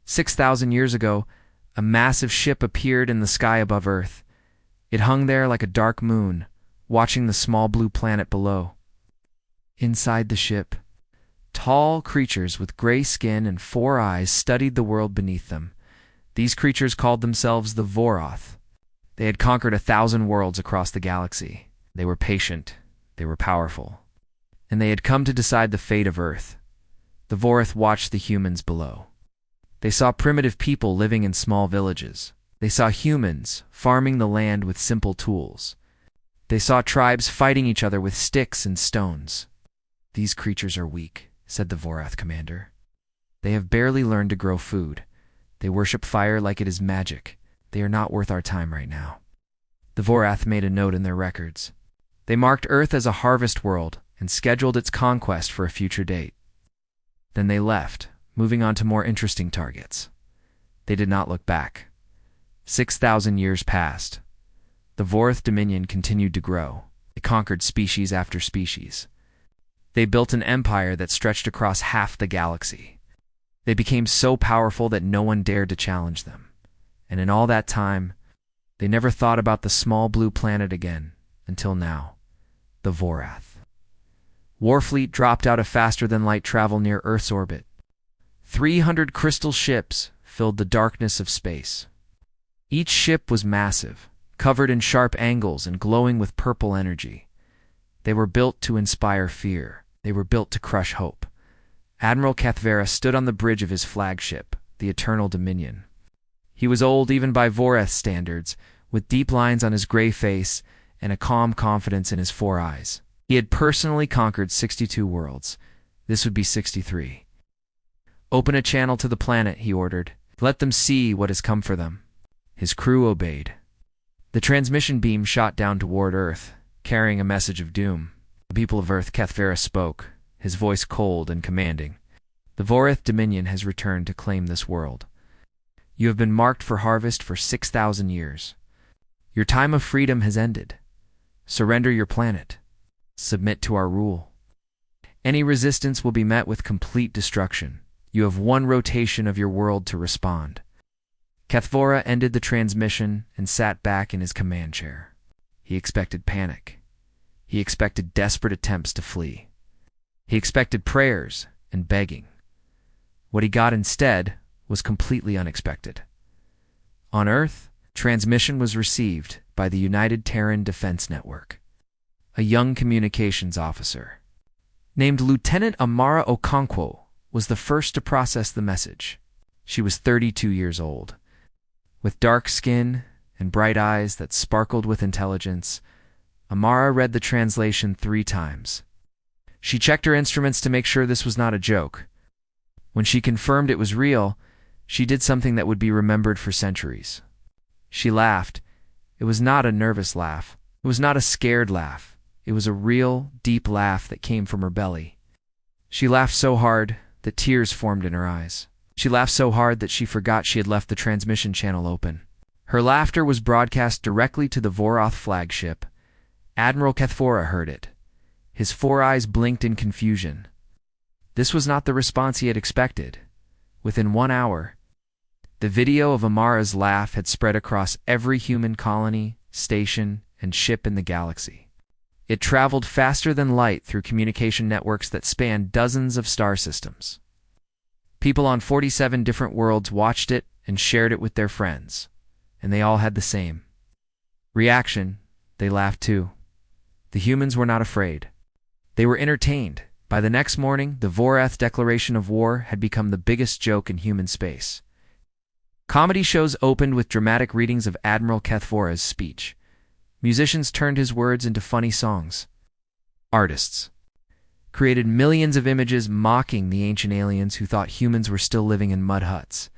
6,000 years ago, a massive ship appeared in the sky above Earth. It hung there like a dark moon, watching the small blue planet below. Inside the ship, tall creatures with gray skin and 4 eyes studied the world beneath them. These creatures called themselves the Voroth. They had conquered 1,000 worlds across the galaxy. They were patient, they were powerful, and they had come to decide the fate of Earth. The Voroth watched the humans below. They saw primitive people living in small villages. They saw humans farming the land with simple tools. They saw tribes fighting each other with sticks and stones. "These creatures are weak," said the Voroth commander. "They have barely learned to grow food. They worship fire like it is magic. They are not worth our time right now." The Voroth made a note in their records. They marked Earth as a harvest world and scheduled its conquest for a future date. Then they left, moving on to more interesting targets. They did not look back. 6,000 years passed. The Voroth Dominion continued to grow. They conquered species after species. They built an empire that stretched across half the galaxy. They became so powerful that no one dared to challenge them. And in all that time, they never thought about the small blue planet again, until now. The Voroth. Warfleet dropped out of faster-than-light travel near Earth's orbit. 300 crystal ships filled the darkness of space. Each ship was massive, covered in sharp angles and glowing with purple energy. They were built to inspire fear. They were built to crush hope. Admiral Kethvera stood on the bridge of his flagship, the Eternal Dominion. He was old even by Voroth standards, with deep lines on his gray face and a calm confidence in his 4 eyes. He had personally conquered 62 worlds. This would be 63. "Open a channel to the planet," he ordered. "Let them see what has come for them." His crew obeyed. The transmission beam shot down toward Earth, carrying a message of doom. The people of Earth, Kethvera spoke, his voice cold and commanding. "The Voroth Dominion has returned to claim this world. You have been marked for harvest for 6,000 years. Your time of freedom has ended. Surrender your planet. Submit to our rule. Any resistance will be met with complete destruction. You have 1 rotation of your world to respond." Kethvera ended the transmission and sat back in his command chair. He expected panic. He expected desperate attempts to flee. He expected prayers and begging. What he got instead was completely unexpected. On Earth, transmission was received by the United Terran Defense Network. A young communications officer, named Lieutenant Amara Okonkwo, was the first to process the message. She was 32 years old. With dark skin and bright eyes that sparkled with intelligence, Amara read the translation 3 times. She checked her instruments to make sure this was not a joke. When she confirmed it was real, she did something that would be remembered for centuries. She laughed. It was not a nervous laugh. It was not a scared laugh. It was a real, deep laugh that came from her belly. She laughed so hard that tears formed in her eyes. She laughed so hard that she forgot she had left the transmission channel open. Her laughter was broadcast directly to the Voroth flagship. Admiral Kethvera heard it. His 4 eyes blinked in confusion. This was not the response he had expected. Within 1 hour, the video of Amara's laugh had spread across every human colony, station, and ship in the galaxy. It traveled faster than light through communication networks that spanned dozens of star systems. People on 47 different worlds watched it and shared it with their friends, and they all had the same reaction. They laughed too. The humans were not afraid. They were entertained. By the next morning, the Voroth declaration of war had become the biggest joke in human space. Comedy shows opened with dramatic readings of Admiral Kethvera's speech. Musicians turned his words into funny songs. Artists created millions of images mocking the ancient aliens who thought humans were still living in mud huts.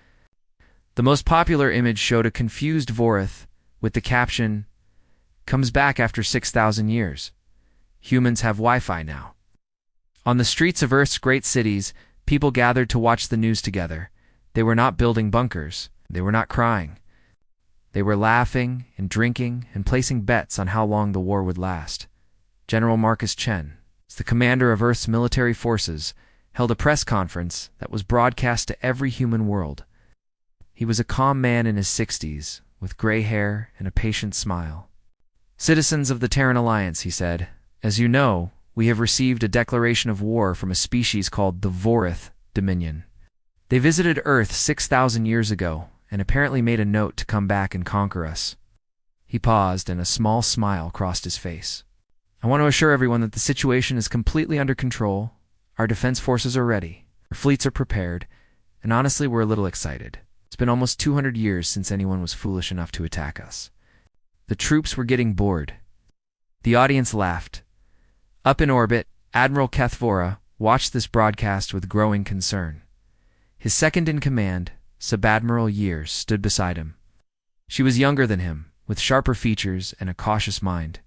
The most popular image showed a confused Voroth with the caption, "Comes back after 6,000 years. Humans have Wi-Fi now." On the streets of Earth's great cities, people gathered to watch the news together. They were not building bunkers. They were not crying. They were laughing and drinking and placing bets on how long the war would last. General Marcus Chen, the commander of Earth's military forces, held a press conference that was broadcast to every human world. He was a calm man in his 60s, with gray hair and a patient smile. "Citizens of the Terran Alliance," he said, "as you know, we have received a declaration of war from a species called the Vorith Dominion. They visited Earth 6,000 years ago and apparently made a note to come back and conquer us." He paused and a small smile crossed his face. "I want to assure everyone that the situation is completely under control. Our defense forces are ready, our fleets are prepared, and honestly, we're a little excited. It's been almost 200 years since anyone was foolish enough to attack us." The troops were getting bored. The audience laughed. Up in orbit, Admiral Kethvora watched this broadcast with growing concern. His second-in-command, Subadmiral Years, stood beside him. She was younger than him, with sharper features and a cautious mind.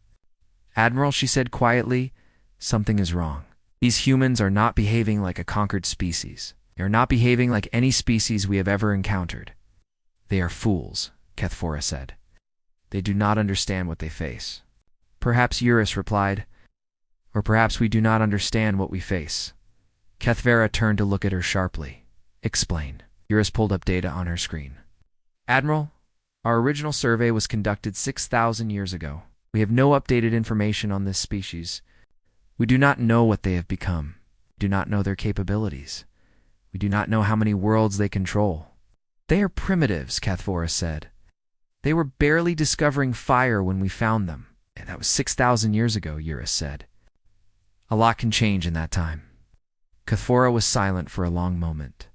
"Admiral," she said quietly, "something is wrong. These humans are not behaving like a conquered species. They are not behaving like any species we have ever encountered." "They are fools," Kethvora said. "They do not understand what they face." "Perhaps," Eurus replied, "or perhaps we do not understand what we face." Kethvora turned to look at her sharply. "Explain." Eurus pulled up data on her screen. "Admiral, our original survey was conducted 6,000 years ago. We have no updated information on this species. We do not know what they have become. We do not know their capabilities. We do not know how many worlds they control." "They are primitives," Kethvora said. "They were barely discovering fire when we found them." "And that was 6,000 years ago," Eurus said. "A lot can change in that time." Kethvora was silent for a long moment.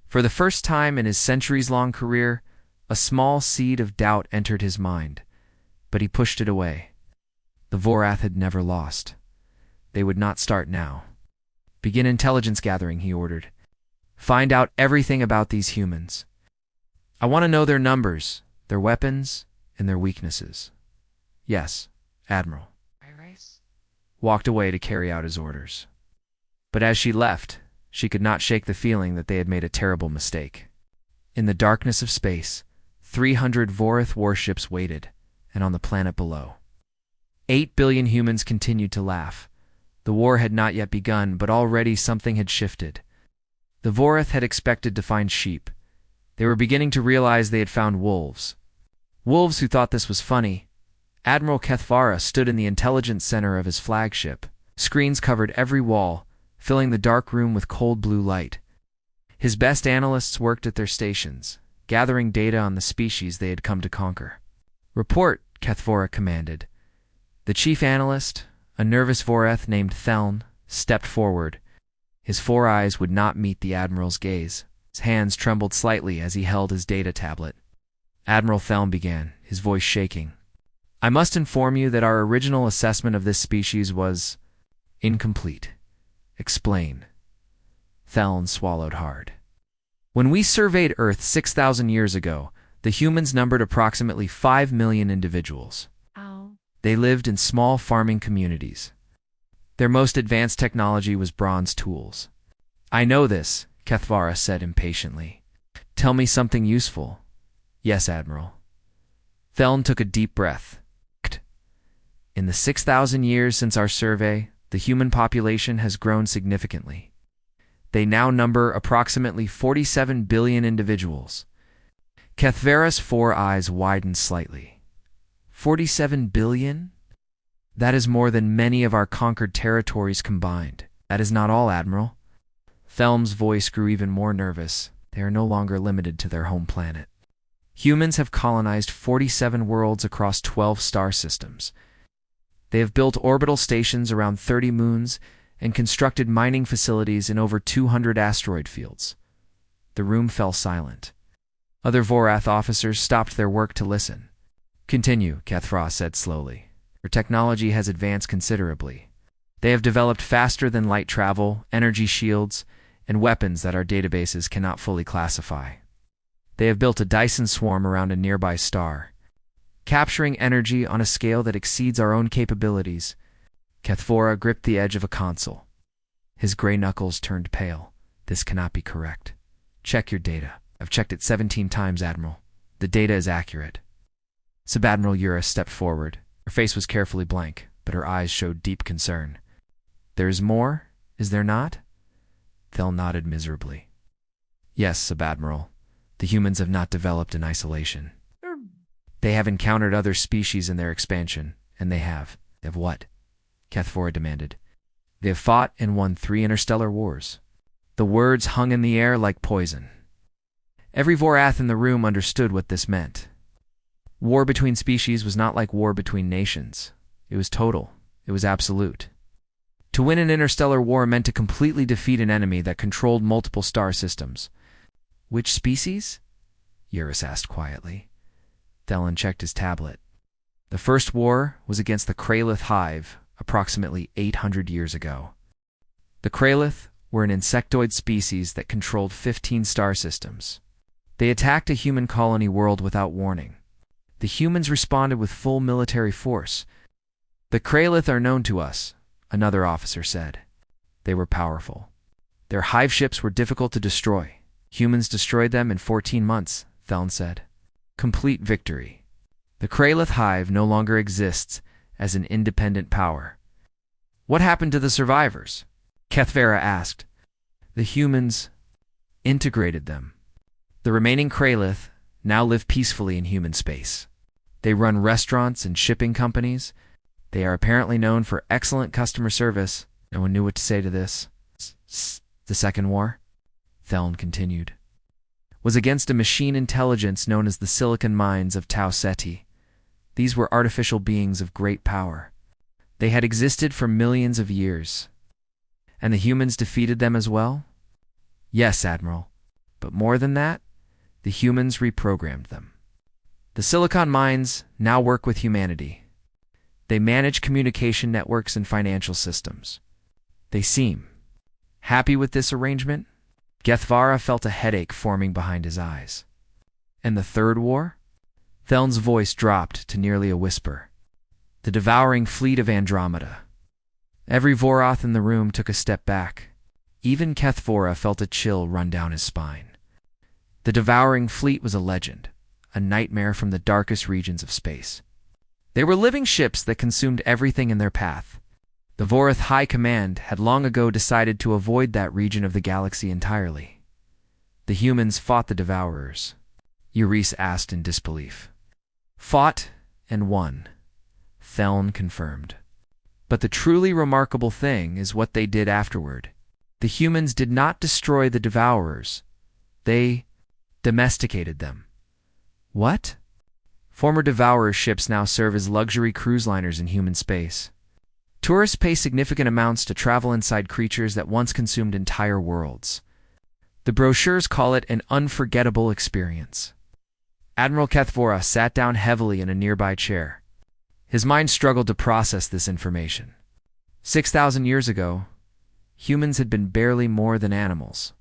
For the first time in his centuries-long career, a small seed of doubt entered his mind, but he pushed it away. The Vorath had never lost. They would not start now. "Begin intelligence gathering," he ordered. "Find out everything about these humans. I want to know their numbers, their weapons, and their weaknesses." "Yes, Admiral." Iris walked away to carry out his orders. But as she left, she could not shake the feeling that they had made a terrible mistake. In the darkness of space, 300 Vorith warships waited, and on the planet below, 8 billion humans continued to laugh. The war had not yet begun, but already something had shifted. The Vorith had expected to find sheep. They were beginning to realize they had found wolves. Wolves who thought this was funny. Admiral Kethvora stood in the intelligence center of his flagship. Screens covered every wall, filling the dark room with cold blue light. His best analysts worked at their stations, gathering data on the species they had come to conquer. "Report," Kethvora commanded. The chief analyst, a nervous Voreth named Theln, stepped forward. His 4 eyes would not meet the Admiral's gaze. His hands trembled slightly as he held his data tablet. Admiral Theln began, his voice shaking. "I must inform you that our original assessment of this species was incomplete." "Explain." Theln swallowed hard. "When we surveyed Earth 6,000 years ago, the humans numbered approximately 5 million individuals. They lived in small farming communities. Their most advanced technology was bronze tools." "I know this," Kethvora said impatiently. "Tell me something useful." "Yes, Admiral." Theln took a deep breath. "In the 6,000 years since our survey, the human population has grown significantly. They now number approximately 47 billion individuals." Kethvora's 4 eyes widened slightly. 47 billion? That is more than many of our conquered territories combined. "That is not all, Admiral." Thelm's voice grew even more nervous. "They are no longer limited to their home planet. Humans have colonized 47 worlds across 12 star systems. They have built orbital stations around 30 moons and constructed mining facilities in over 200 asteroid fields." The room fell silent. Other Vorath officers stopped their work to listen. "Continue," Kethvora said slowly. "Their technology has advanced considerably. They have developed faster than light travel, energy shields, and weapons that our databases cannot fully classify. They have built a Dyson swarm around a nearby star, capturing energy on a scale that exceeds our own capabilities." Kethvora gripped the edge of a console. His gray knuckles turned pale. "This cannot be correct. Check your data." "I've checked it 17 times, Admiral. The data is accurate." Subadmiral Eurus stepped forward. Her face was carefully blank, but her eyes showed deep concern. "There is more, is there not?" Thel nodded miserably. "Yes, Subadmiral. The humans have not developed in isolation. They have encountered other species in their expansion, and they have. They have what? Kethvora demanded. They have fought and won 3 interstellar wars. The words hung in the air like poison. Every Vorath in the room understood what this meant. War between species was not like war between nations. It was total. It was absolute. To win an interstellar war meant to completely defeat an enemy that controlled multiple star systems. Which species? Eurus asked quietly. Thelen checked his tablet. The first war was against the Kralith Hive, approximately 800 years ago. The Kralith were an insectoid species that controlled 15 star systems. They attacked a human colony world without warning. The humans responded with full military force. The Kralith are known to us, another officer said. They were powerful. Their hive ships were difficult to destroy. Humans destroyed them in 14 months, Thelen said. Complete victory. The Kralith Hive no longer exists as an independent power. What happened to the survivors? Kethvora asked. The humans integrated them. The remaining Kralith now live peacefully in human space. They run restaurants and shipping companies. They are apparently known for excellent customer service. No one knew what to say to this. The second war, Thelen continued, was against a machine intelligence known as the Silicon Minds of Tau Ceti. These were artificial beings of great power. They had existed for millions of years. And the humans defeated them as well? Yes, Admiral. But more than that, the humans reprogrammed them. The Silicon Minds now work with humanity. They manage communication networks and financial systems. They seem happy with this arrangement. Kethvora felt a headache forming behind his eyes. And the third war? Thelen's voice dropped to nearly a whisper. The devouring fleet of Andromeda. Every Vorath in the room took a step back. Even Kethvora felt a chill run down his spine. The devouring fleet was a legend, a nightmare from the darkest regions of space. They were living ships that consumed everything in their path. The Vorath High Command had long ago decided to avoid that region of the galaxy entirely. The humans fought the Devourers, Eurys asked in disbelief. Fought and won, Thelen confirmed. But the truly remarkable thing is what they did afterward. The humans did not destroy the Devourers. They domesticated them. What? Former Devourer ships now serve as luxury cruise liners in human space. Tourists pay significant amounts to travel inside creatures that once consumed entire worlds. The brochures call it an unforgettable experience. Admiral Kethvora sat down heavily in a nearby chair. His mind struggled to process this information. 6,000 years ago, humans had been barely more than animals.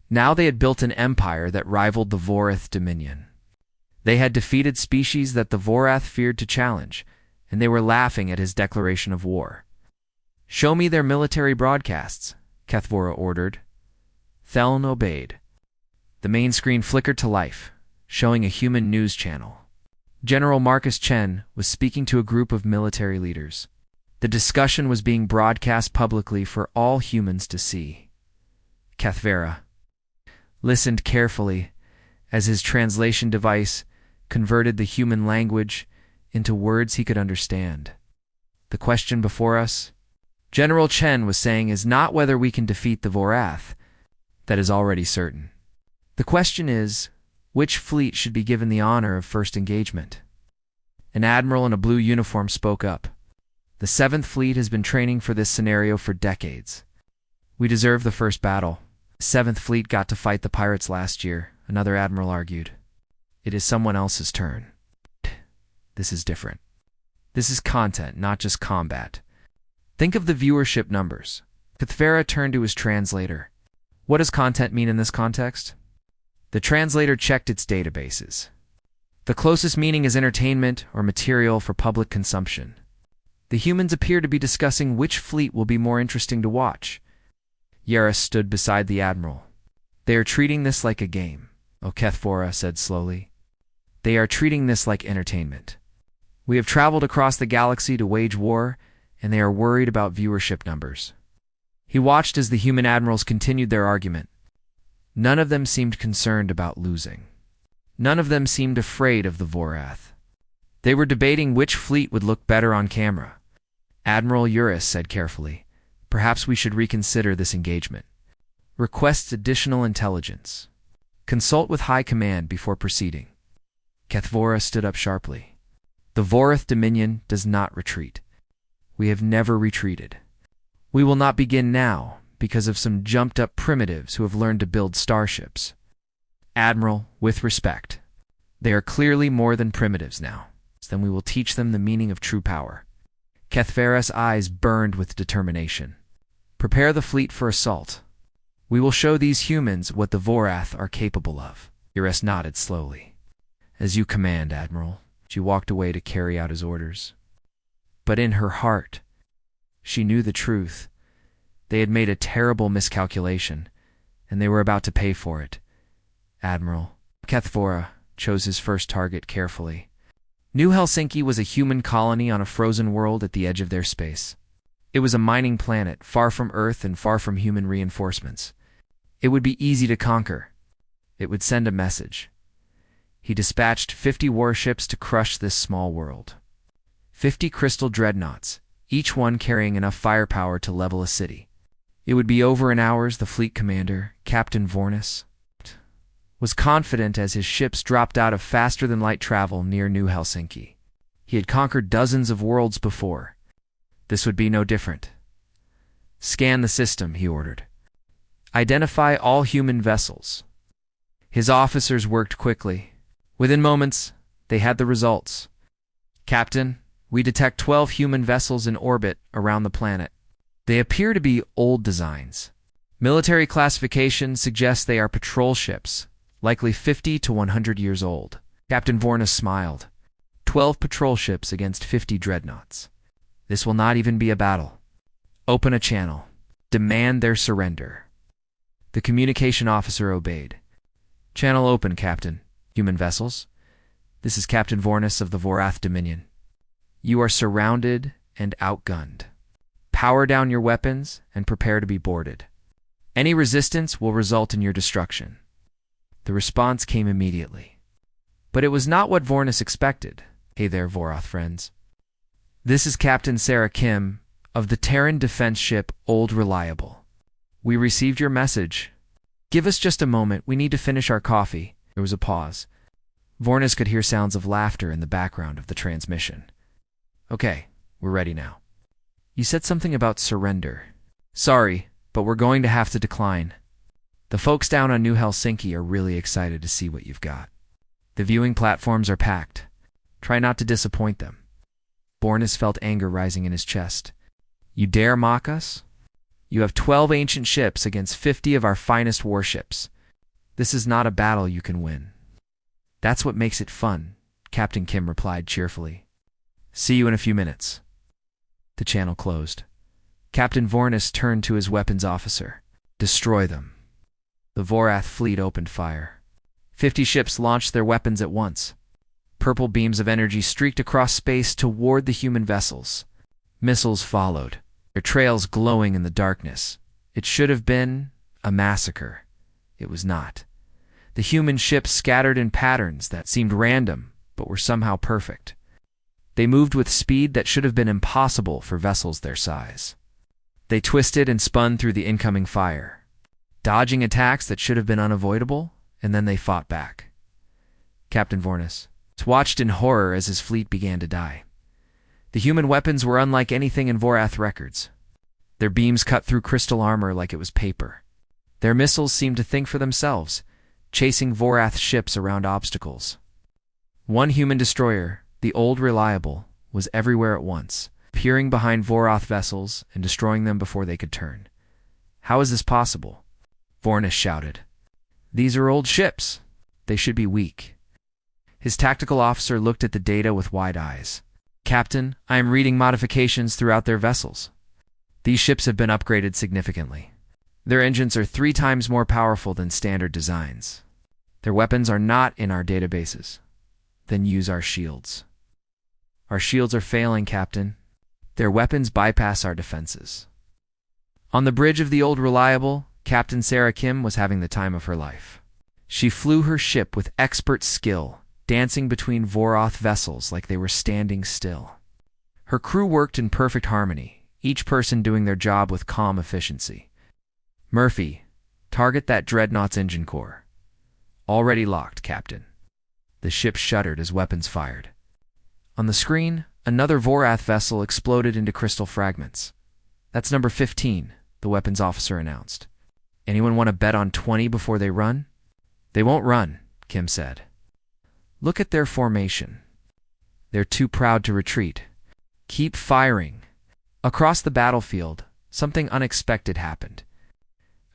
Now they had built an empire that rivaled the Vorath dominion. They had defeated species that the Vorath feared to challenge, and they were laughing at his declaration of war. Show me their military broadcasts, Kethvora ordered. Thelen obeyed. The main screen flickered to life, showing a human news channel. General Marcus Chen was speaking to a group of military leaders. The discussion was being broadcast publicly for all humans to see. Kethvora listened carefully as his translation device converted the human language into words he could understand. The question before us, General Chen was saying, is not whether we can defeat the Vorath. That is already certain. The question is, which fleet should be given the honor of first engagement? An admiral in a blue uniform spoke up. The 7th Fleet has been training for this scenario for decades. We deserve the first battle. The 7th Fleet got to fight the pirates last year, another admiral argued. It is someone else's turn. This is different. This is content, not just combat. Think of the viewership numbers. Kethvora turned to his translator. What does content mean in this context? The translator checked its databases. The closest meaning is entertainment or material for public consumption. The humans appear to be discussing which fleet will be more interesting to watch. Eurus stood beside the admiral. They are treating this like a game, Kethvora said slowly. They are treating this like entertainment. We have traveled across the galaxy to wage war, and they are worried about viewership numbers. He watched as the human admirals continued their argument. None of them seemed concerned about losing. None of them seemed afraid of the Vorath. They were debating which fleet would look better on camera. Admiral Eurus said carefully, "Perhaps we should reconsider this engagement. Request additional intelligence. Consult with High Command before proceeding." Kethvora stood up sharply. "The Vorath Dominion does not retreat. We have never retreated. We will not begin now because of some jumped-up primitives who have learned to build starships. Admiral, with respect, they are clearly more than primitives now. Then we will teach them the meaning of true power." Kethvera's eyes burned with determination. "Prepare the fleet for assault. We will show these humans what the Vorath are capable of." Eurus nodded slowly. "As you command, Admiral." She walked away to carry out his orders. But in her heart, she knew the truth. They had made a terrible miscalculation, and they were about to pay for it. Admiral Kethvora chose his first target carefully. New Helsinki was a human colony on a frozen world at the edge of their space. It was a mining planet, far from Earth and far from human reinforcements. It would be easy to conquer. It would send a message. He dispatched 50 warships to crush this small world. 50 crystal dreadnoughts, each one carrying enough firepower to level a city. It would be over in hours. The fleet commander, Captain Vornis, was confident as his ships dropped out of faster-than-light travel near New Helsinki. He had conquered dozens of worlds before. This would be no different. "Scan the system," he ordered. "Identify all human vessels." His officers worked quickly. Within moments, they had the results. "Captain, we detect 12 human vessels in orbit around the planet. They appear to be old designs. Military classification suggests they are patrol ships, likely 50 to 100 years old." Captain Vornis smiled. 12 patrol ships against 50 dreadnoughts. This will not even be a battle. Open a channel. Demand their surrender. The communication officer obeyed. "Channel open, Captain. Human vessels. This is Captain Vornis of the Vorath Dominion. You are surrounded and outgunned. Power down your weapons and prepare to be boarded. Any resistance will result in your destruction." The response came immediately. But it was not what Vornis expected. "Hey there, Vorath friends. This is Captain Sarah Kim of the Terran defense ship Old Reliable. We received your message. Give us just a moment. We need to finish our coffee." There was a pause. Vornis could hear sounds of laughter in the background of the transmission. "Okay, we're ready now. You said something about surrender. Sorry, but we're going to have to decline. The folks down on New Helsinki are really excited to see what you've got. The viewing platforms are packed. Try not to disappoint them." Vornis felt anger rising in his chest. "You dare mock us? You have 12 ancient ships against 50 of our finest warships. This is not a battle you can win." "That's what makes it fun," Captain Kim replied cheerfully. "See you in a few minutes." The channel closed. Captain Vornis turned to his weapons officer. "Destroy them." The Vorath fleet opened fire. 50 ships launched their weapons at once. Purple beams of energy streaked across space toward the human vessels. Missiles followed, their trails glowing in the darkness. It should have been a massacre. It was not. The human ships scattered in patterns that seemed random, but were somehow perfect. They moved with speed that should have been impossible for vessels their size. They twisted and spun through the incoming fire, dodging attacks that should have been unavoidable, and then they fought back. Captain Vornis watched in horror as his fleet began to die. The human weapons were unlike anything in Vorath records. Their beams cut through crystal armor like it was paper. Their missiles seemed to think for themselves, chasing Vorath ships around obstacles. One human destroyer, the Old Reliable, was everywhere at once, peering behind Vorath vessels and destroying them before they could turn. "How is this possible?" Vornis shouted. "These are old ships. They should be weak." His tactical officer looked at the data with wide eyes. "Captain, I am reading modifications throughout their vessels. These ships have been upgraded significantly. Their engines are 3 times more powerful than standard designs. Their weapons are not in our databases. Then use our shields." "Our shields are failing, Captain. Their weapons bypass our defenses." On the bridge of the Old Reliable, Captain Sarah Kim was having the time of her life. She flew her ship with expert skill, dancing between Vorath vessels like they were standing still. Her crew worked in perfect harmony, each person doing their job with calm efficiency. "Murphy, target that dreadnought's engine core." "Already locked, Captain." The ship shuddered as weapons fired. On the screen, another Vorath vessel exploded into crystal fragments. "That's number 15, the weapons officer announced. "Anyone want to bet on 20 before they run?" "They won't run," Kim said. "Look at their formation. They're too proud to retreat. Keep firing." Across the battlefield, something unexpected happened.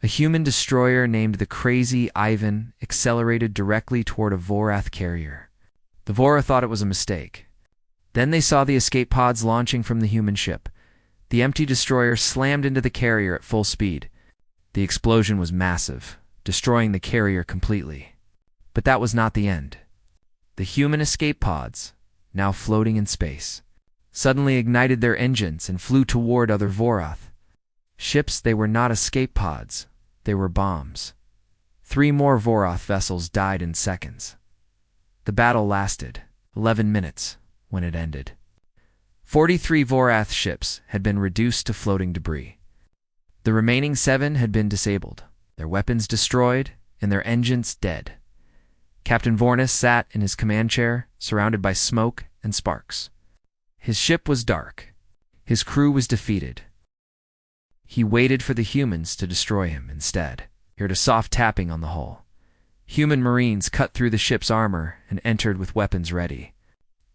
A human destroyer named the Crazy Ivan accelerated directly toward a Vorath carrier. The Vora thought it was a mistake. Then they saw the escape pods launching from the human ship. The empty destroyer slammed into the carrier at full speed. The explosion was massive, destroying the carrier completely. But that was not the end. The human escape pods, now floating in space, suddenly ignited their engines and flew toward other Vorath. Ships, they were not escape pods. They were bombs. 3 more Vorath vessels died in seconds. The battle lasted 11 minutes when it ended. 43 Vorath ships had been reduced to floating debris. The remaining 7 had been disabled, their weapons destroyed, and their engines dead. Captain Vornis sat in his command chair, surrounded by smoke and sparks. His ship was dark. His crew was defeated. He waited for the humans to destroy him instead. He heard a soft tapping on the hull. Human Marines cut through the ship's armor and entered with weapons ready.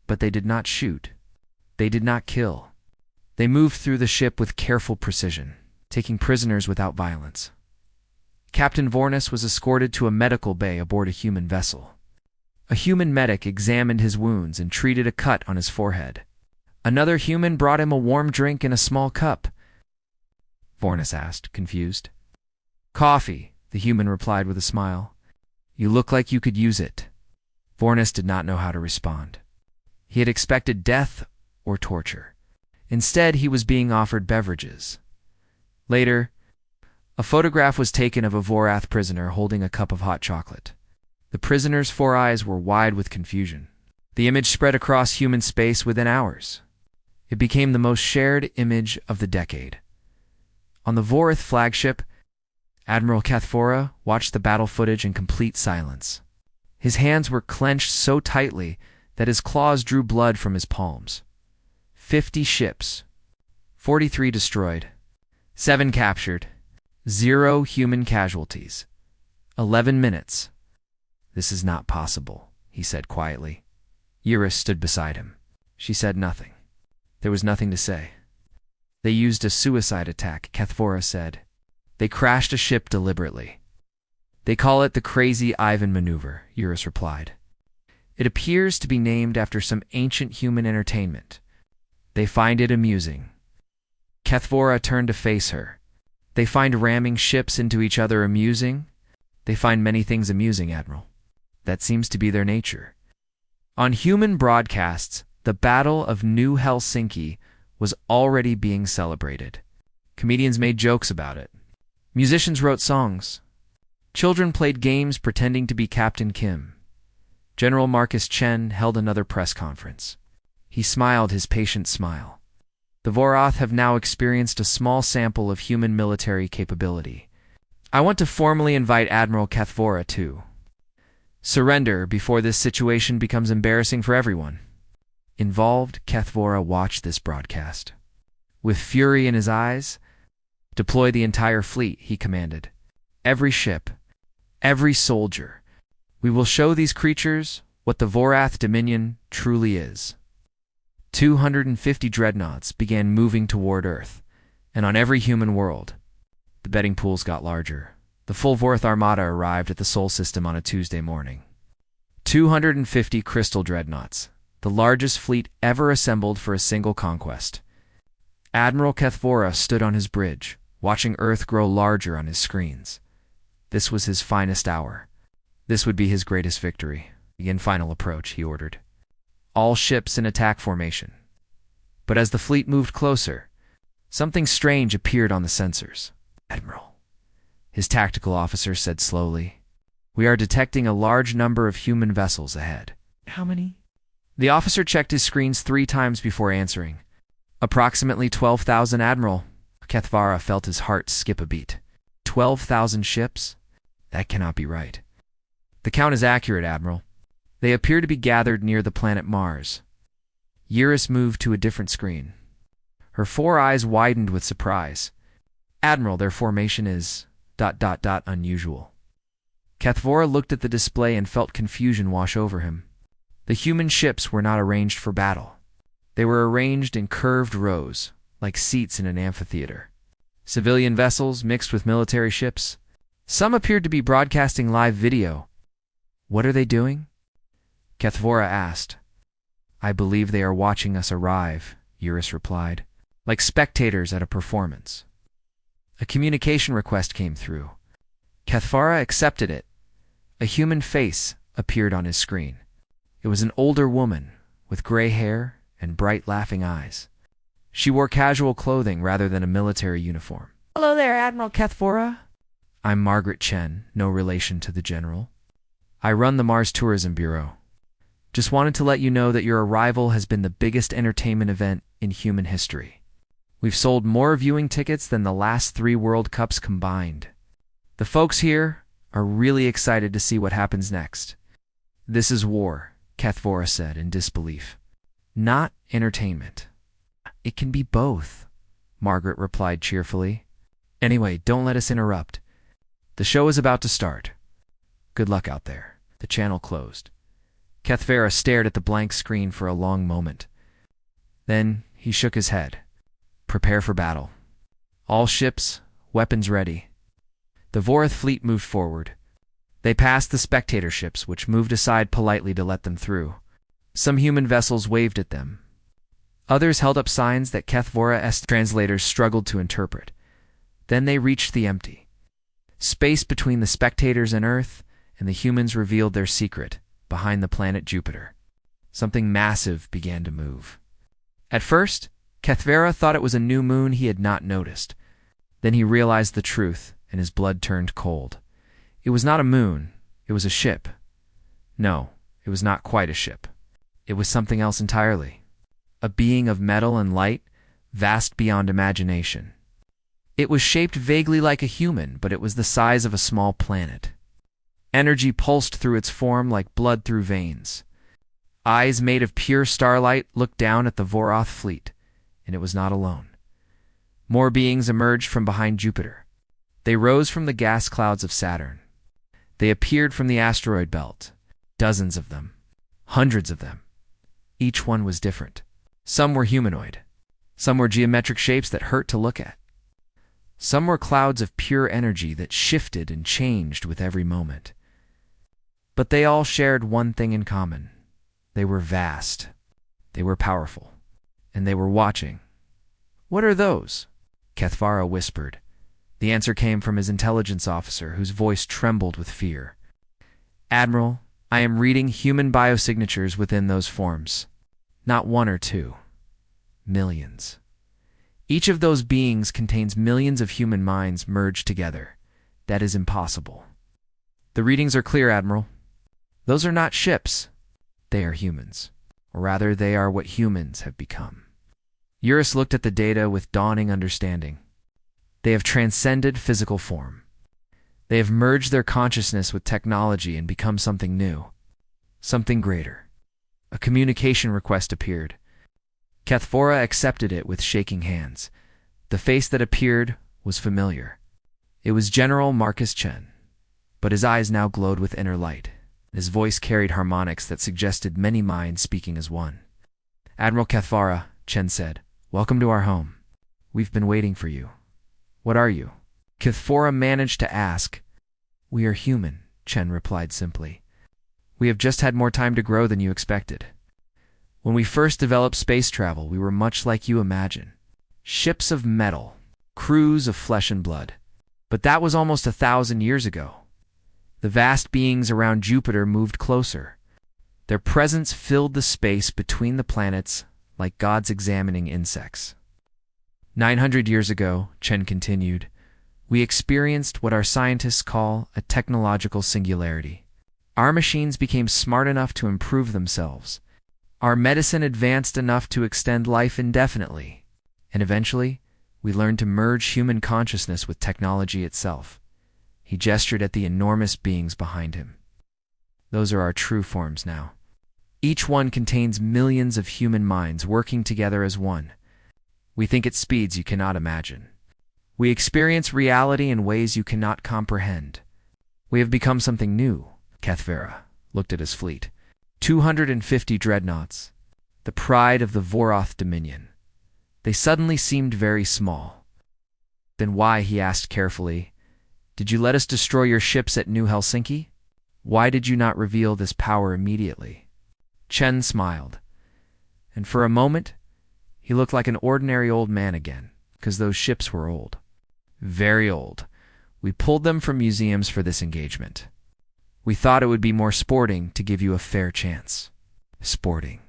But they did not shoot. They did not kill. They moved through the ship with careful precision, taking prisoners without violence. Captain Vornis was escorted to a medical bay aboard a human vessel. A human medic examined his wounds and treated a cut on his forehead. Another human brought him a warm drink in a small cup. Vornis asked, confused. "Coffee," the human replied with a smile. "You look like you could use it." Vornis did not know how to respond. He had expected death or torture. Instead, he was being offered beverages. Later, a photograph was taken of a Vorath prisoner holding a cup of hot chocolate. The prisoner's 4 eyes were wide with confusion. The image spread across human space within hours. It became the most shared image of the decade. On the Vorath flagship, Admiral Cathvora watched the battle footage in complete silence. His hands were clenched so tightly that his claws drew blood from his palms. 50 ships, 43 destroyed, 7 captured, 0 human casualties. 11 minutes. "This is not possible," he said quietly. Eurus stood beside him. She said nothing. There was nothing to say. "They used a suicide attack," Cathvora said. "They crashed a ship deliberately." "They call it the Crazy Ivan Maneuver," Eurus replied. "It appears to be named after some ancient human entertainment. They find it amusing." Cathvora turned to face her. "They find ramming ships into each other amusing?" "They find many things amusing, Admiral. That seems to be their nature." On human broadcasts, the Battle of New Helsinki was already being celebrated. Comedians made jokes about it. Musicians wrote songs. Children played games pretending to be Captain Kim. General Marcus Chen held another press conference. He smiled his patient smile. The Vorath have now experienced a small sample of human military capability. I want to formally invite Admiral Cathvora to surrender before this situation becomes embarrassing for everyone involved. Cathvora watched this broadcast. With fury in his eyes, "Deploy the entire fleet," he commanded. "Every ship, every soldier. We will show these creatures what the Vorath Dominion truly is." 250 dreadnoughts began moving toward Earth, and on every human world. The betting pools got larger. The full Vorath armada arrived at the Sol system on a Tuesday morning. 250 crystal dreadnoughts, the largest fleet ever assembled for a single conquest. Admiral Cathvora stood on his bridge, watching Earth grow larger on his screens. This was his finest hour. This would be his greatest victory. "Begin final approach," he ordered. All ships in attack formation. But as the fleet moved closer, something strange appeared on the sensors. "Admiral," his tactical officer said slowly, We are detecting a large number of human vessels ahead. How many? The officer checked his screens 3 times before answering. Approximately 12,000, Admiral. Kethvara felt his heart skip a beat. 12,000 ships? That cannot be right. The count is accurate, Admiral. They appear to be gathered near the planet Mars. Eurus moved to a different screen. Her 4 eyes widened with surprise. Admiral, their formation is ... unusual. Kethvara looked at the display and felt confusion wash over him. The human ships were not arranged for battle. They were arranged in curved rows, like seats in an amphitheater. Civilian vessels mixed with military ships. Some appeared to be broadcasting live video. What are they doing? Kethvara asked. I believe they are watching us arrive, Eurus replied, like spectators at a performance. A communication request came through. Kethvara accepted it. A human face appeared on his screen. It was an older woman with gray hair and bright laughing eyes. She wore casual clothing rather than a military uniform. Hello there, Admiral Kethvara. I'm Margaret Chen, no relation to the General. I run the Mars Tourism Bureau. Just wanted to let you know that your arrival has been the biggest entertainment event in human history. We've sold more viewing tickets than the last 3 World Cups combined. The folks here are really excited to see what happens next. This is war, Kethvara said in disbelief. Not entertainment. It can be both, Margaret replied cheerfully. Anyway, don't let us interrupt. The show is about to start. Good luck out there. The channel closed. Kethvara stared at the blank screen for a long moment. Then he shook his head. Prepare for battle. All ships, weapons ready. The Vorath fleet moved forward. They passed the spectator ships, which moved aside politely to let them through. Some human vessels waved at them. Others held up signs that Kethvara's translators struggled to interpret. Then they reached the empty space between the spectators and Earth, and the humans revealed their secret, behind the planet Jupiter. Something massive began to move. At first, Kethvara thought it was a new moon he had not noticed. Then he realized the truth, and his blood turned cold. It was not a moon, it was a ship. No, it was not quite a ship. It was something else entirely. A being of metal and light, vast beyond imagination. It was shaped vaguely like a human, but it was the size of a small planet. Energy pulsed through its form like blood through veins. Eyes made of pure starlight looked down at the Vorath fleet, and it was not alone. More beings emerged from behind Jupiter. They rose from the gas clouds of Saturn. They appeared from the asteroid belt. Dozens of them. Hundreds of them. Each one was different. Some were humanoid. Some were geometric shapes that hurt to look at. Some were clouds of pure energy that shifted and changed with every moment. But they all shared one thing in common. They were vast. They were powerful. And they were watching. What are those? Kethvara whispered. The answer came from his intelligence officer, whose voice trembled with fear. Admiral, I am reading human biosignatures within those forms. Not 1 or 2. Millions. Each of those beings contains millions of human minds merged together. That is impossible. The readings are clear, Admiral. Those are not ships. They are humans. Or rather, they are what humans have become. Eurus looked at the data with dawning understanding. They have transcended physical form. They have merged their consciousness with technology and become something new. Something greater. A communication request appeared. Kethvara accepted it with shaking hands. The face that appeared was familiar. It was General Marcus Chen, but his eyes now glowed with inner light. His voice carried harmonics that suggested many minds speaking as one. Admiral Kethvara, Chen said, welcome to our home. We've been waiting for you. What are you? Kethvara managed to ask. We are human, Chen replied simply. We have just had more time to grow than you expected. When we first developed space travel, we were much like you imagine. Ships of metal, crews of flesh and blood. But that was almost 1,000 years ago. The vast beings around Jupiter moved closer. Their presence filled the space between the planets like gods examining insects. 900 years ago, Chen continued, We experienced what our scientists call a technological singularity. Our machines became smart enough to improve themselves. Our medicine advanced enough to extend life indefinitely. And eventually, we learned to merge human consciousness with technology itself. He gestured at the enormous beings behind him. Those are our true forms now. Each one contains millions of human minds working together as one. We think at speeds you cannot imagine. We experience reality in ways you cannot comprehend. We have become something new. Kethvera looked at his fleet. 250 dreadnoughts, the pride of the Voroth Dominion. They suddenly seemed very small. Then why, he asked carefully, did you let us destroy your ships at New Helsinki? Why did you not reveal this power immediately? Chen smiled, and for a moment, he looked like an ordinary old man again, because those ships were old. Very old. We pulled them from museums for this engagement. We thought it would be more sporting to give you a fair chance. Sporting.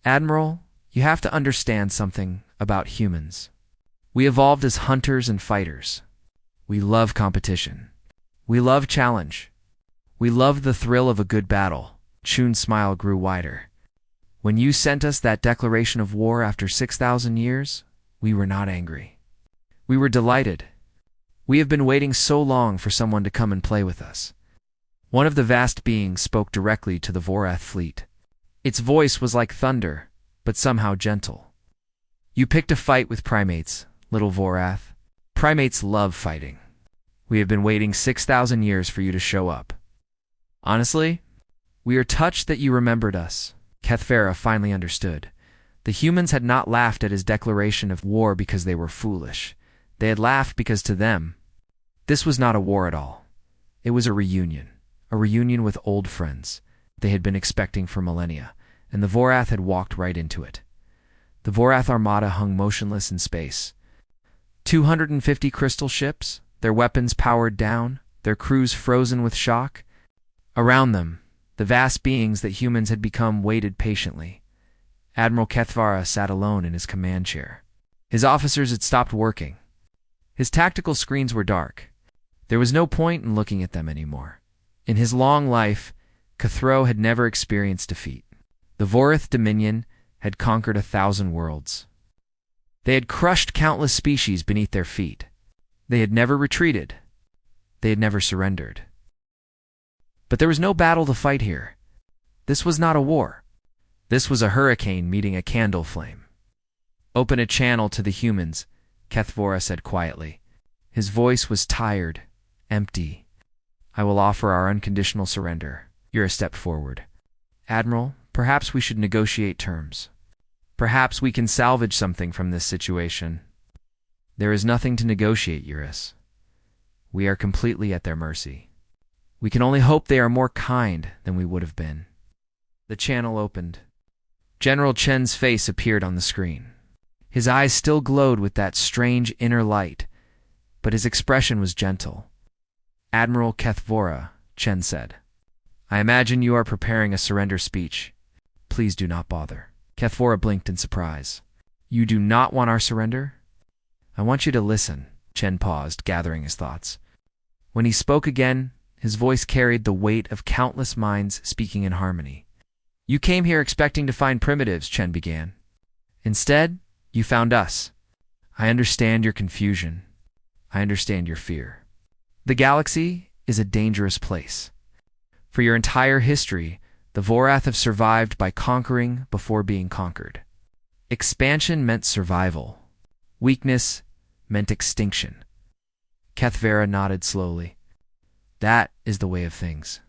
Admiral, you have to understand something about humans. We evolved as hunters and fighters. We love competition. We love challenge. We love the thrill of a good battle. Chun's smile grew wider. When you sent us that declaration of war after 6,000 years, we were not angry. We were delighted. We have been waiting so long for someone to come and play with us. One of the vast beings spoke directly to the Vorath fleet. Its voice was like thunder, but somehow gentle. You picked a fight with primates, little Vorath. Primates love fighting. We have been waiting 6,000 years for you to show up. Honestly, we are touched that you remembered us. Kethvera finally understood. The humans had not laughed at his declaration of war because they were foolish. They had laughed because to them, this was not a war at all. It was a reunion with old friends they had been expecting for millennia, and the Vorath had walked right into it. The Vorath armada hung motionless in space. 250 crystal ships, their weapons powered down, their crews frozen with shock. Around them, the vast beings that humans had become waited patiently. Admiral Kethvara sat alone in his command chair. His officers had stopped working. His tactical screens were dark. There was no point in looking at them anymore. In his long life, Kethro had never experienced defeat. The Voroth Dominion had conquered 1,000 worlds. They had crushed countless species beneath their feet. They had never retreated. They had never surrendered. But there was no battle to fight here. This was not a war. This was a hurricane meeting a candle flame. Open a channel to the humans, Kethvora said quietly. His voice was tired, empty. I will offer our unconditional surrender. You're a step forward. Admiral, perhaps we should negotiate terms. Perhaps we can salvage something from this situation. There is nothing to negotiate, Eurus. We are completely at their mercy. We can only hope they are more kind than we would have been. The channel opened. General Chen's face appeared on the screen. His eyes still glowed with that strange inner light, but his expression was gentle. Admiral Kethvora, Chen said. I imagine you are preparing a surrender speech. Please do not bother. Kethvora blinked in surprise. You do not want our surrender? I want you to listen. Chen paused, gathering his thoughts. When he spoke again, his voice carried the weight of countless minds speaking in harmony. You came here expecting to find primitives, Chen began. Instead, you found us. I understand your confusion. I understand your fear. The galaxy is a dangerous place. For your entire history, the Vorath have survived by conquering before being conquered. Expansion meant survival. Weakness meant extinction. Kethvera nodded slowly. That is the way of things.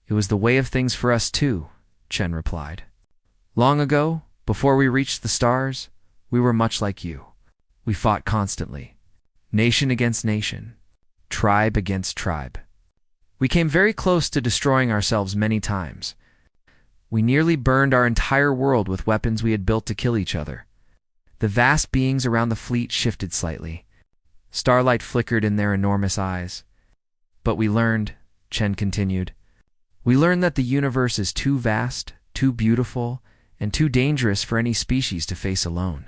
It was the way of things for us too, Chen replied. Long ago, before we reached the stars, we were much like you. We fought constantly. Nation against nation. Tribe against tribe. We came very close to destroying ourselves many times. We nearly burned our entire world with weapons we had built to kill each other. The vast beings around the fleet shifted slightly. Starlight flickered in their enormous eyes. But we learned, Chen continued, we learned that the universe is too vast, too beautiful, and too dangerous for any species to face alone.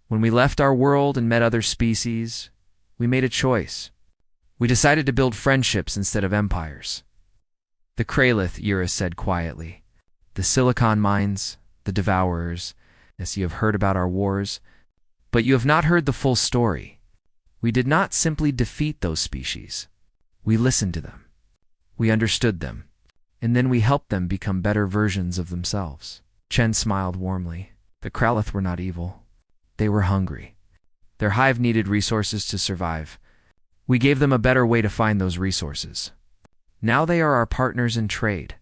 When we left our world and met other species, We made a choice. We decided to build friendships instead of empires. The Kralith, Eurus said quietly. The Silicon Mines, the Devourers. Yes, you have heard about our wars, but you have not heard the full story. We did not simply defeat those species. We listened to them. We understood them. And then we helped them become better versions of themselves. Chen smiled warmly. The Kralith were not evil. They were hungry. Their hive needed resources to survive. We gave them a better way to find those resources. Now they are our partners in trade.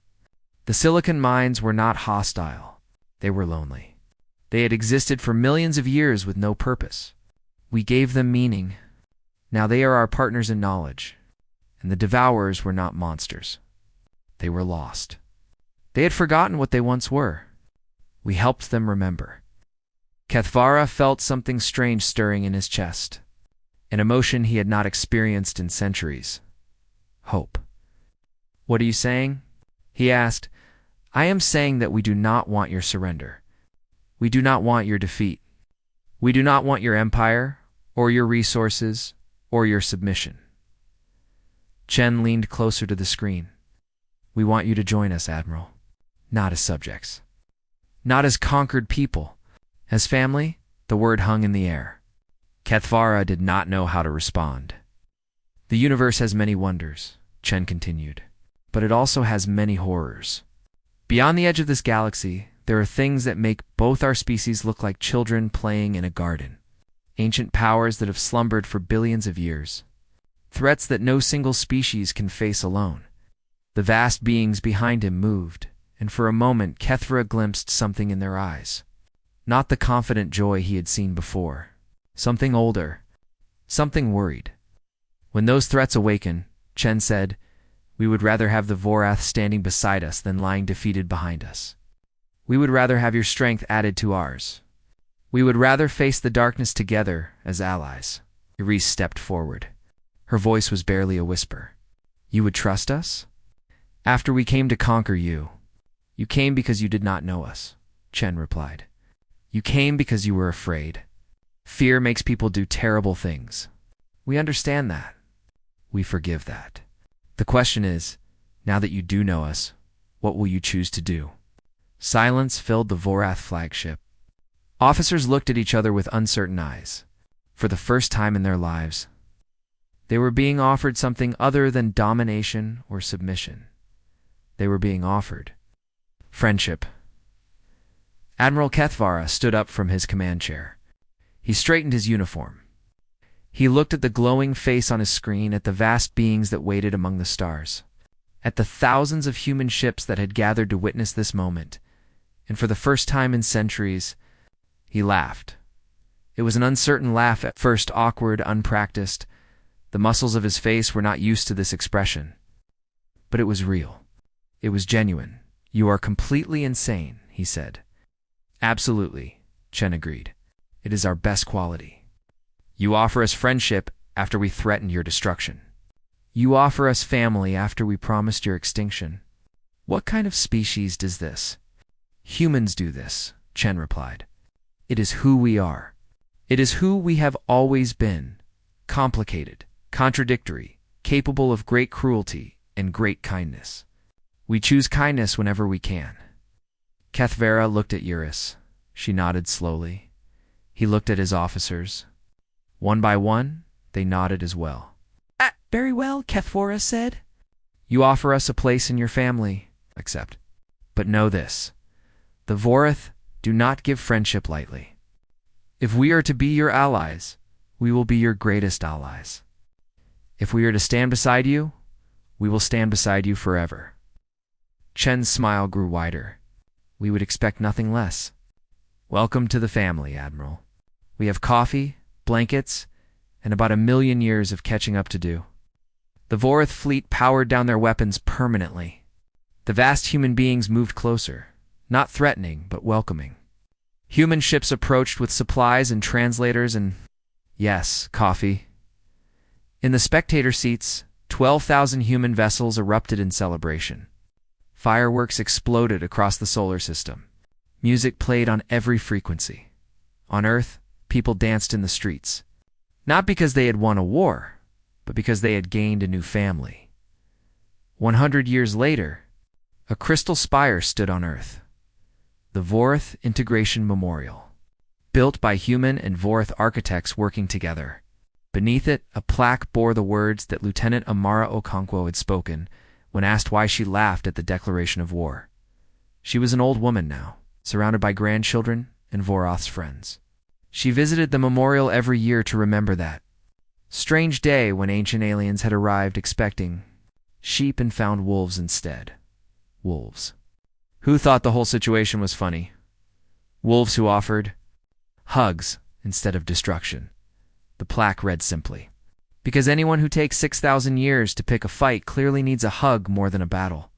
The Silicon Mines were not hostile. They were lonely. They had existed for millions of years with no purpose. We gave them meaning. Now they are our partners in knowledge. And the Devourers were not monsters. They were lost. They had forgotten what they once were. We helped them remember. Kethvara felt something strange stirring in his chest, an emotion he had not experienced in centuries. Hope. What are you saying? He asked. I am saying that we do not want your surrender. We do not want your defeat. We do not want your empire, or your resources, or your submission. Chen leaned closer to the screen. We want you to join us, Admiral. Not as subjects. Not as conquered people. As family, the word hung in the air. Kethvara did not know how to respond. The universe has many wonders, Chen continued, but it also has many horrors. Beyond the edge of this galaxy, there are things that make both our species look like children playing in a garden. Ancient powers that have slumbered for billions of years. Threats that no single species can face alone. The vast beings behind him moved, and for a moment Kethvara glimpsed something in their eyes. Not the confident joy he had seen before. Something older. Something worried. When those threats awaken, Chen said, we would rather have the Vorath standing beside us than lying defeated behind us. We would rather have your strength added to ours. We would rather face the darkness together as allies. Iris stepped forward. Her voice was barely a whisper. You would trust us? After we came to conquer you. You came because you did not know us, Chen replied. You came because you were afraid. Fear makes people do terrible things. We understand that. We forgive that. The question is, now that you do know us, what will you choose to do? Silence filled the Vorath flagship. Officers looked at each other with uncertain eyes. For the first time in their lives, they were being offered something other than domination or submission. They were being offered friendship. Admiral Kethvara stood up from his command chair. He straightened his uniform. He looked at the glowing face on his screen, at the vast beings that waited among the stars, at the thousands of human ships that had gathered to witness this moment, and for the first time in centuries, he laughed. It was an uncertain laugh at first, awkward, unpracticed. The muscles of his face were not used to this expression. But it was real. It was genuine. You are completely insane, he said. Absolutely, Chen agreed. It is our best quality. You offer us friendship after we threatened your destruction. You offer us family after we promised your extinction. What kind of species does this? Humans do this, Chen replied. It is who we are. It is who we have always been. Complicated, contradictory, capable of great cruelty and great kindness. We choose kindness whenever we can. Kethvara looked at Eurus. She nodded slowly. He looked at his officers. One by one, they nodded as well. Very well, Kethvara said. You offer us a place in your family. Accept. But know this. The Vorath do not give friendship lightly. If we are to be your allies, we will be your greatest allies. If we are to stand beside you, we will stand beside you forever. Chen's smile grew wider. We would expect nothing less. Welcome to the family, Admiral. We have coffee, blankets, and about 1,000,000 years of catching up to do. The Vorath fleet powered down their weapons permanently. The vast human beings moved closer, not threatening, but welcoming. Human ships approached with supplies and translators and, yes, coffee. In the spectator seats, 12,000 human vessels erupted in celebration. Fireworks exploded across the solar system. Music played on every frequency. On Earth, people danced in the streets. Not because they had won a war, but because they had gained a new family. 100 years later, a crystal spire stood on Earth, the Vorth Integration Memorial, built by human and Vorth architects working together. Beneath it, a plaque bore the words that Lieutenant Amara Okonkwo had spoken when asked why she laughed at the declaration of war. She was an old woman now, surrounded by grandchildren and Voroth's friends. She visited the memorial every year to remember that strange day when ancient aliens had arrived expecting sheep and found wolves instead. Wolves. Who thought the whole situation was funny? Wolves who offered hugs instead of destruction. The plaque read simply, "Because anyone who takes 6,000 years to pick a fight clearly needs a hug more than a battle."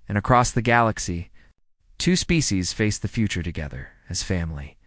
And across the galaxy, two species face the future together as family.